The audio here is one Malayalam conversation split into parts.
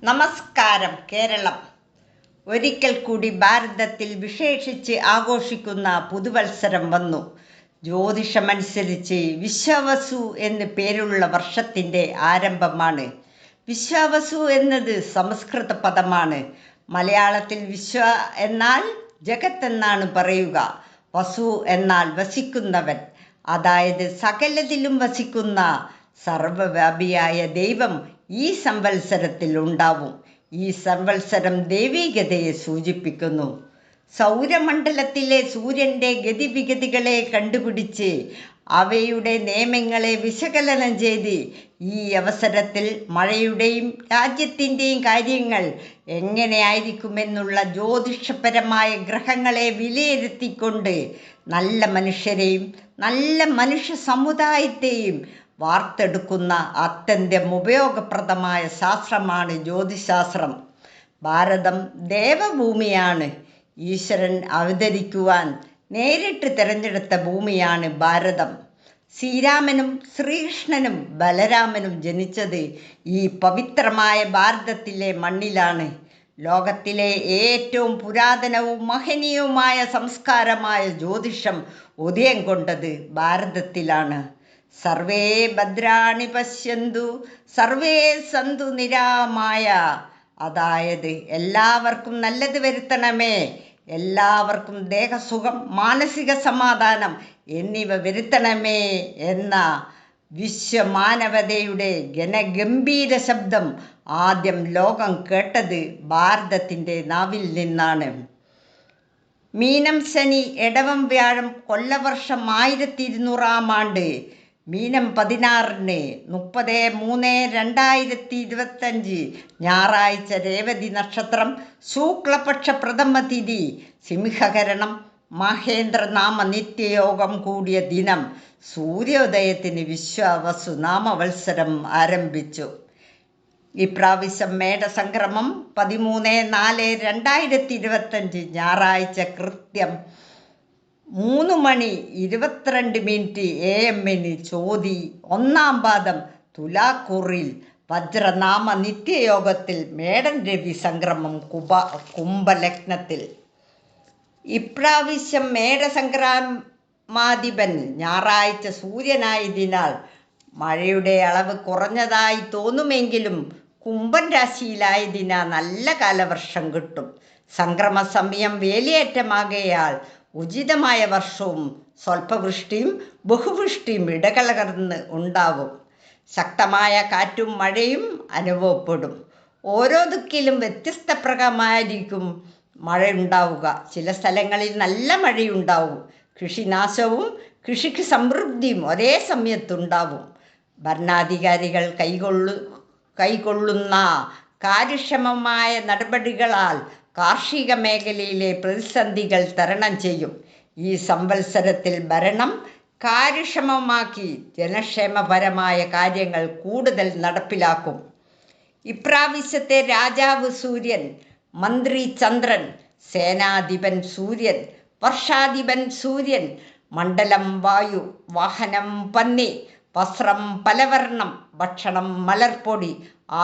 നമസ്കാരം. കേരളം ഒരിക്കൽ കൂടി ഭാരതത്തിൽ വിശേഷിച്ച് ആഘോഷിക്കുന്ന പുതുവത്സരം വന്നു. ജ്യോതിഷമനുസരിച്ച് വിശ്വാവസു എന്ന് പേരുള്ള വർഷത്തിൻ്റെ ആരംഭമാണ്. വിശ്വാവസു എന്നത് സംസ്കൃത പദമാണ്. മലയാളത്തിൽ വിശ്വ എന്നാൽ ജഗത്ത് എന്നാണ് പറയുക. വസു എന്നാൽ വസിക്കുന്നവൻ, അതായത് സകലത്തിലും വസിക്കുന്ന സർവവ്യാപിയായ ദൈവം ഈ സംവത്സരത്തിൽ ഉണ്ടാവും. ഈ സംവത്സരം ദൈവികതയെ സൂചിപ്പിക്കുന്നു. സൗരമണ്ഡലത്തിലെ സൂര്യൻ്റെ ഗതിവിഗതികളെ കണ്ടുപിടിച്ച് അവയുടെ നിയമങ്ങളെ വിശകലനം ചെയ്ത് ഈ അവസരത്തിൽ മഴയുടെയും രാജ്യത്തിൻ്റെയും കാര്യങ്ങൾ എങ്ങനെയായിരിക്കുമെന്നുള്ള ജ്യോതിഷപരമായ ഗ്രഹങ്ങളെ വിലയിരുത്തിക്കൊണ്ട് നല്ല മനുഷ്യരെയും നല്ല മനുഷ്യ സമുദായത്തെയും വാർത്തെടുക്കുന്ന അത്യന്തം ഉപയോഗപ്രദമായ ശാസ്ത്രമാണ് ജ്യോതിശാസ്ത്രം. ഭാരതം ദേവഭൂമിയാണ്. ഈശ്വരൻ അവതരിക്കുവാൻ നേരിട്ട് തിരഞ്ഞെടുത്ത ഭൂമിയാണ് ഭാരതം. ശ്രീരാമനും ശ്രീകൃഷ്ണനും ബലരാമനും ജനിച്ചത് ഈ പവിത്രമായ ഭാരതത്തിലെ മണ്ണിലാണ്. ലോകത്തിലെ ഏറ്റവും പുരാതനവും മഹനീയവുമായ സംസ്കാരമായ ജ്യോതിഷം ഉദയം കൊണ്ടത് ഭാരതത്തിലാണ്. സർവേ ഭദ്രാണി പശ്യന്തു സർവേ സന്തു നിരാമായ, അതായത് എല്ലാവർക്കും നല്ലത് വരുത്തണമേ, എല്ലാവർക്കും ദേഹസുഖം മാനസിക സമാധാനം എന്നിവ വരുത്തണമേ എന്ന വിശ്വമാനവതയുടെ ഗണഗംഭീര ശബ്ദം ആദ്യം ലോകം കേട്ടത് ഭാരതത്തിൻ്റെ നാവിൽ നിന്നാണ്. മീനം ശനി എടവം വ്യാഴം കൊല്ലവർഷം 1200 ആണ്ട് മീനം 16-ന് 30/3/2025 ഞായറാഴ്ച രേവതി നക്ഷത്രം ശുക്ലപക്ഷ പ്രഥമ തിഥി സിംഹകരണം മഹേന്ദ്രനാമ നിത്യയോഗം കൂടിയ ദിനം സൂര്യോദയത്തിന് വിശ്വാവസു നാമവത്സരം ആരംഭിച്ചു. ഇപ്രാവശ്യം മേടസംക്രമം 13/4/2025 ഞായറാഴ്ച കൃത്യം 3:22 AM ചോതി 1-ാം പാദം തുലാക്കൂറിൽ വജ്രനാമ നിത്യയോഗത്തിൽ മേടൻ രവി സംക്രമം കുംഭലഗ്നത്തിൽ. ഇപ്രാവശ്യം മേടസംക്രമാധിപൻ ഞായറാഴ്ച സൂര്യനായതിനാൽ മഴയുടെ അളവ് കുറഞ്ഞതായി തോന്നുമെങ്കിലും കുംഭൻ രാശിയിലായതിനാൽ നല്ല കാലവർഷം കിട്ടും. സംക്രമ സമയം വേലിയേറ്റമാകയാൽ ഉചിതമായ വർഷവും സ്വൽപ്പവൃഷ്ടിയും ബഹുവൃഷ്ടിയും ഇടകലർന്ന് ഉണ്ടാവും. ശക്തമായ കാറ്റും മഴയും അനുഭവപ്പെടും. ഓരോ ദിക്കിലും വ്യത്യസ്ത പ്രകാരമായിരിക്കും മഴ ഉണ്ടാവുക. ചില സ്ഥലങ്ങളിൽ നല്ല മഴയുണ്ടാവും. കൃഷിനാശവും കൃഷിക്ക് സമൃദ്ധിയും ഒരേ സമയത്തുണ്ടാവും. ഭരണാധികാരികൾ കൈകൊള്ളുന്ന കാര്യക്ഷമമായ നടപടികളാൽ കാർഷിക മേഖലയിലെ പ്രതിസന്ധികൾ തരണം ചെയ്യും. ഈ സംവത്സരത്തിൽ ഭരണം കാര്യക്ഷമമാക്കി ജനക്ഷേമപരമായ കാര്യങ്ങൾ കൂടുതൽ നടപ്പിലാക്കും. ഇപ്രാവശ്യത്തെ രാജാവ് സൂര്യൻ, മന്ത്രി ചന്ദ്രൻ, സേനാധിപൻ സൂര്യൻ, വർഷാധിപൻ സൂര്യൻ, മണ്ഡലം വായു, വാഹനം പന്നി, വസ്ത്രം പലവർണം, ഭക്ഷണം മലർപ്പൊടി,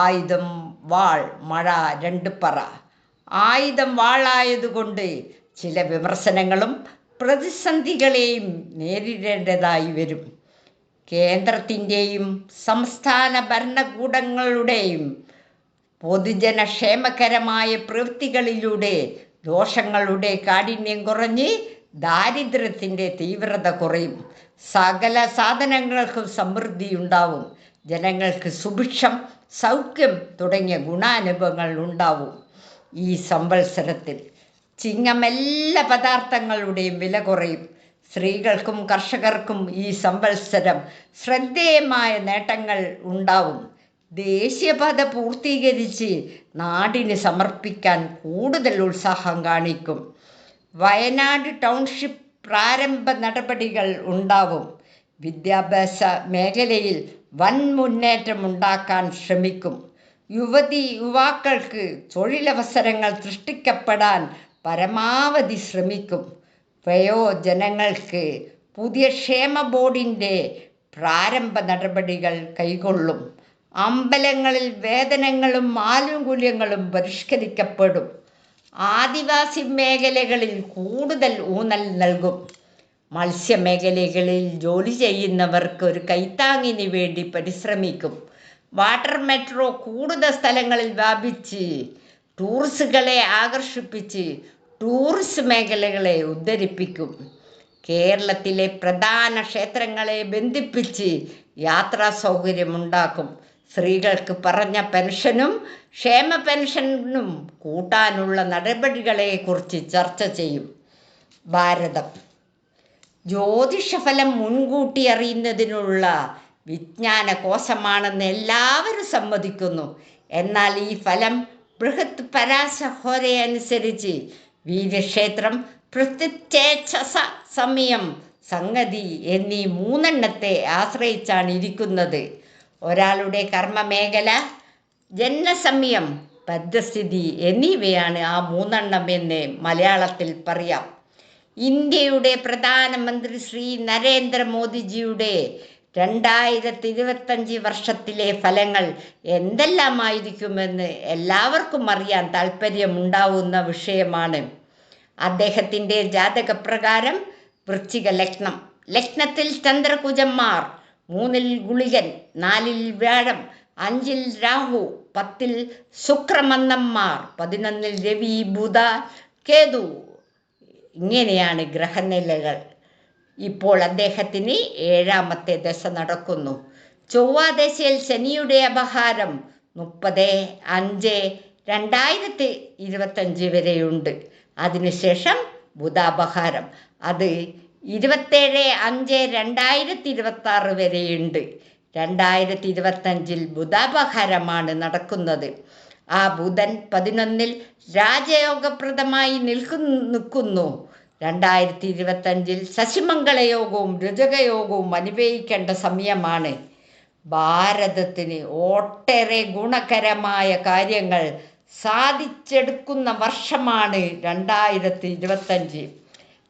ആയുധം വാൾ, മഴ 2 പറ. ആയുധം വാളായതുകൊണ്ട് ചില വിമർശനങ്ങളും പ്രതിസന്ധികളെയും നേരിടേണ്ടതായി വരും. കേന്ദ്രത്തിൻ്റെയും സംസ്ഥാന ഭരണകൂടങ്ങളുടെയും പൊതുജനക്ഷേമകരമായ പ്രവൃത്തികളിലൂടെ ദോഷങ്ങളുടെ കാഠിന്യം കുറഞ്ഞ് ദാരിദ്ര്യത്തിൻ്റെ തീവ്രത കുറയും. സകല സാധനങ്ങൾക്കും സമൃദ്ധിയുണ്ടാവും. ജനങ്ങൾക്ക് സുഭിക്ഷം സൗഖ്യം തുടങ്ങിയ ഗുണാനുഭവങ്ങൾ ഉണ്ടാവും. ഈ സംവത്സരത്തിൽ ചിങ്ങം എല്ലാ പദാർത്ഥങ്ങളുടെയും വില കുറയും. സ്ത്രീകൾക്കും കർഷകർക്കും ഈ സംവത്സരം ശ്രദ്ധേയമായ നേട്ടങ്ങൾ ഉണ്ടാവും. ദേശീയപാത പൂർത്തീകരിച്ച് നാടിന് സമർപ്പിക്കാൻ കൂടുതൽ ഉത്സാഹം കാണിക്കും. വയനാട് ടൗൺഷിപ്പ് പ്രാരംഭ നടപടികൾ ഉണ്ടാവും. വിദ്യാഭ്യാസ മേഖലയിൽ വൻ മുന്നേറ്റമുണ്ടാക്കാൻ ശ്രമിക്കും. യുവാക്കൾക്ക് തൊഴിലവസരങ്ങൾ സൃഷ്ടിക്കപ്പെടാൻ പരമാവധി ശ്രമിക്കും. വയോജനങ്ങൾക്ക് പുതിയ ക്ഷേമ ബോർഡിൻ്റെ പ്രാരംഭ നടപടികൾ കൈക്കൊള്ളും. അമ്പലങ്ങളിൽ വേതനങ്ങളും ആനുകൂല്യങ്ങളും പരിഷ്കരിക്കപ്പെടും. ആദിവാസി മേഖലകളിൽ കൂടുതൽ ഊന്നൽ നൽകും. മത്സ്യമേഖലകളിൽ ജോലി ചെയ്യുന്നവർക്ക് ഒരു കൈത്താങ്ങിന് വേണ്ടി പരിശ്രമിക്കും. വാട്ടർ മെട്രോ കൂടുതൽ സ്ഥലങ്ങളിൽ വ്യാപിച്ച് ടൂറിസ്റ്റുകളെ ആകർഷിപ്പിച്ച് ടൂറിസ്റ്റ് മേഖലകളെ ഉദ്ധരിപ്പിക്കും. കേരളത്തിലെ പ്രധാന ക്ഷേത്രങ്ങളെ ബന്ധിപ്പിച്ച് യാത്രാ സൗകര്യമുണ്ടാക്കും. സ്ത്രീകൾക്ക് പറഞ്ഞ പെൻഷനും ക്ഷേമ പെൻഷനും കൂട്ടാനുള്ള നടപടികളെക്കുറിച്ച് ചർച്ച ചെയ്യും. ഭാരതം ജ്യോതിഷഫലം മുൻകൂട്ടി അറിയുന്നതിനുള്ള വിജ്ഞാന കോശമാണെന്ന് എല്ലാവരും സമ്മതിക്കുന്നു. എന്നാൽ ഈ ഫലം ബൃഹത് പരാശഹോരയനുസരിച്ച് വീര്യക്ഷേത്രം, പ്രത്യുച്ഛേച്ഛസ, സമയം, സംഗതി എന്നീ മൂന്നെണ്ണത്തെ ആശ്രയിച്ചാണ് ഇരിക്കുന്നത്. ഒരാളുടെ കർമ്മമേഖല, ജന്മസമയം, പരിസ്ഥിതി എന്നിവയാണ് ആ മൂന്നെണ്ണം എന്ന് മലയാളത്തിൽ പറയാം. ഇന്ത്യയുടെ പ്രധാനമന്ത്രി ശ്രീ നരേന്ദ്രമോദിജിയുടെ 2025 വർഷത്തിലെ ഫലങ്ങൾ എന്തെല്ലാമായിരിക്കുമെന്ന് എല്ലാവർക്കും അറിയാൻ താല്പര്യമുണ്ടാവുന്ന വിഷയമാണ്. അദ്ദേഹത്തിൻ്റെ ജാതകപ്രകാരം വൃശ്ചിക ലഗ്നം, ലഗ്നത്തിൽ ചന്ദ്രകുജന്മാർ, 3-ൽ ഗുളികൻ, 4-ൽ വ്യാഴം, 5-ൽ രാഹു, 10-ൽ ശുക്രമന്ദന്മാർ, 11-ൽ രവി, ബുധ, കേതു. ഇങ്ങനെയാണ് ഗ്രഹനിലകൾ. ഇപ്പോൾ അദ്ദേഹത്തിന് 7ാമത്തെ ദശ നടക്കുന്നു. ചൊവ്വാദശയിൽ ശനിയുടെ അപഹാരം 30/5/2025 വരെയുണ്ട്. അതിനുശേഷം ബുധാപഹാരം, അത് 27/5/2026 വരെയുണ്ട്. 2025 ബുധാപഹാരമാണ് നടക്കുന്നത്. ആ ബുധൻ 11-ൽ രാജയോഗപ്രദമായി നിൽക്കുന്നു. 2025 ശശിമംഗളയോഗവും രജകയോഗവും അനുഭവിക്കേണ്ട സമയമാണ്. ഭാരതത്തിന് ഒട്ടേറെ ഗുണകരമായ കാര്യങ്ങൾ സാധിച്ചെടുക്കുന്ന വർഷമാണ് 2025.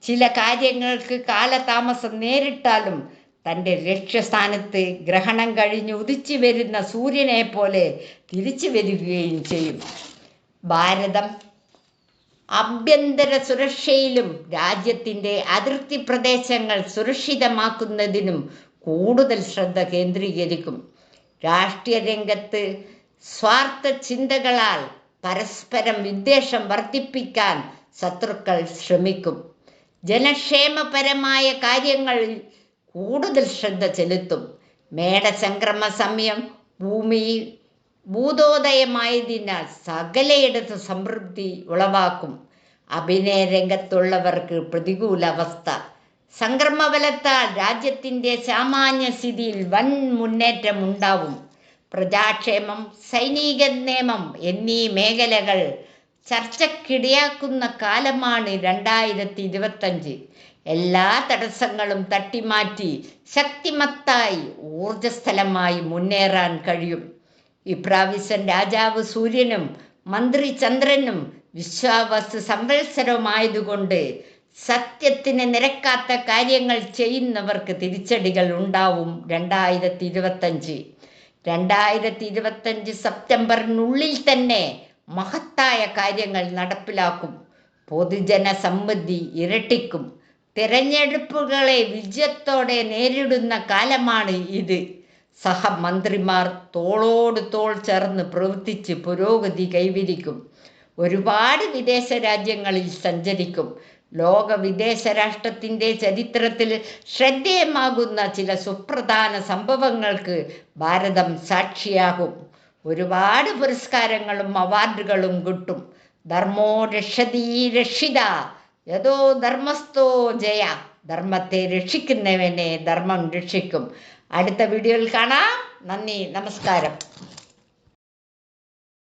ചില കാര്യങ്ങൾക്ക് കാലതാമസം നേരിട്ടാലും തൻ്റെ ലക്ഷ്യസ്ഥാനത്ത് ഗ്രഹണം കഴിഞ്ഞ് ഉദിച്ചു വരുന്ന സൂര്യനെ പോലെ തിരിച്ചു വരികയും ചെയ്യും. ഭാരതം ആഭ്യന്തര സുരക്ഷയിലും രാജ്യത്തിൻ്റെ അതിർത്തി പ്രദേശങ്ങൾ സുരക്ഷിതമാക്കുന്നതിനും കൂടുതൽ ശ്രദ്ധ കേന്ദ്രീകരിക്കും. രാഷ്ട്രീയ രംഗത്ത് സ്വാർത്ഥ ചിന്തകളാൽ പരസ്പരം വിദ്വേഷം വർദ്ധിപ്പിക്കാൻ ശത്രുക്കൾ ശ്രമിക്കും. ജനക്ഷേമപരമായ കാര്യങ്ങളിൽ കൂടുതൽ ശ്രദ്ധ ചെലുത്തും. മേടസംക്രമ സമയം ഭൂമി ഭൂതോദയമായതിനാൽ സകലയിടത്ത് സമൃദ്ധി ഉളവാക്കും. അഭിനയ രംഗത്തുള്ളവർക്ക് പ്രതികൂല അവസ്ഥ. സംക്രമബലത്താൽ രാജ്യത്തിൻ്റെ സാമാന്യ സ്ഥിതിയിൽ വൻ മുന്നേറ്റമുണ്ടാവും. പ്രജാക്ഷേമം, സൈനിക നിയമം എന്നീ മേഖലകൾ ചർച്ചയ്ക്കിടയാക്കുന്ന കാലമാണ് 2025. എല്ലാ തടസ്സങ്ങളും തട്ടിമാറ്റി ശക്തിമത്തായി ഊർജസ്ഥലമായി മുന്നേറാൻ കഴിയും. ഇപ്രാവശ്യം രാജാവ് സൂര്യനും മന്ത്രി ചന്ദ്രനും വിശ്വാവസു സംവത്സരമായതുകൊണ്ട് സത്യത്തിന് നിരക്കാത്ത കാര്യങ്ങൾ ചെയ്യുന്നവർക്ക് തിരിച്ചടികൾ ഉണ്ടാവും. 2025 സെപ്റ്റംബറിനുള്ളിൽ തന്നെ മഹത്തായ കാര്യങ്ങൾ നടപ്പിലാക്കും. പൊതുജന സമ്മതി ഇരട്ടിക്കും. തിരഞ്ഞെടുപ്പുകളെ വിജയത്തോടെ നേരിടുന്ന കാലമാണ് ഇത്. സഹമന്ത്രിമാർ തോളോട് തോൾ ചേർന്ന് പ്രവർത്തിച്ച് പുരോഗതി കൈവരിക്കും. ഒരുപാട് വിദേശ രാജ്യങ്ങളിൽ സഞ്ചരിക്കും. ലോക വിദേശ രാഷ്ട്രത്തിൻ്റെ ചരിത്രത്തിൽ ശ്രദ്ധേയമാകുന്ന ചില സുപ്രധാന സംഭവങ്ങൾക്ക് ഭാരതം സാക്ഷിയാകും. ഒരുപാട് പുരസ്കാരങ്ങളും അവാർഡുകളും കിട്ടും. ധർമ്മോ രക്ഷതി രക്ഷിത യഥോ ധർമ്മസ്ഥോ ജയ. ധർമ്മത്തെ രക്ഷിക്കുന്നവനെ ധർമ്മം രക്ഷിക്കും. അടുത്ത വീഡിയോയിൽ കാണാം. നന്ദി, നമസ്കാരം.